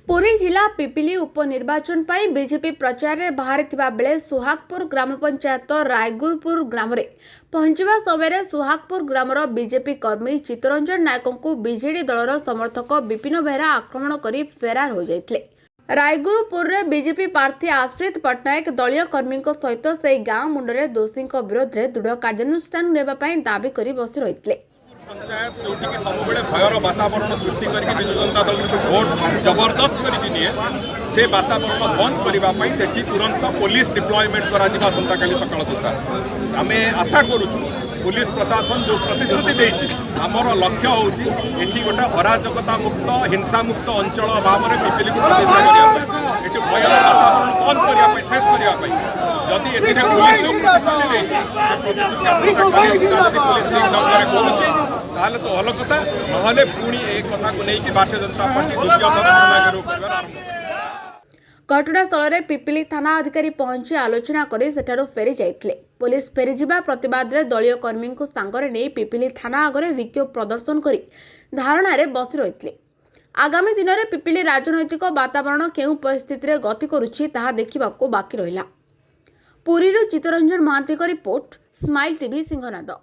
पुरी जिला पिपिली उपनिर्वाचन पर बीजेपी प्रचार में बाहरी बेले सुहागपुर ग्राम पंचायत रायगुरपुर ग्राम में पहुंचवा समय सुहागपुर ग्रामर बीजेपी कर्मी चित्तरंजन नायक को बीजेडी दलर समर्थक विपिन बेहरा आक्रमण कर फेरार हो जाते। रायगुरपुर में बीजेपी प्रार्थी आश्रित पट्टनायक दलीय कर्मी सहित से गांव मुंडे दोषी विरोध में दृढ़ कार्यानुष्ठान नेबापी दाबी कर बसी रही। पंचायत जो सब भयर वातावरण सृष्टि करके विजु जनता दल जो भोट जबरदस्त करके निए से वातावरण बंद करने से तुरंत पुलिस डिप्लॉयमेंट कर सकाल सुधा आम आशा करुचु पुलिस प्रशासन जो प्रतिश्रुति देती आमर लक्ष्य हूँ ये गोटे अराजकता मुक्त हिंसा मुक्त अंचल भाव में पिपिली को प्रतिष्ठा करने ये भयर वातावरण बंद करने शेष करने जदि ए पुलिस जो प्रतिश्रुति देती पुलिस करुचे ताले तो भल कथा ना पुणी एक कथा को लेकिन भारतीय जनता पार्टी द्वितीय घटनास्थल में पिपिली थाना अधिकारी पहुंची आलोचना कर सेठारु फेरी जाइथिले। पुलिस फेरीजिबा प्रतिवाद रे दलीय कर्मी को सांगरे नहीं पिपिली थाना आगे विक्षोभ प्रदर्शन कर धारणा रे बसी रही। आगामी दिन में पिपिली राजनैतिक वातावरण केउ परिस्थिति रे गति करुछि ताहा देखिबाको बाकी रहिला। पुरीरु चित्तरंजन महांती को रिपोर्ट, स्माइल टीवी सिंहनाद।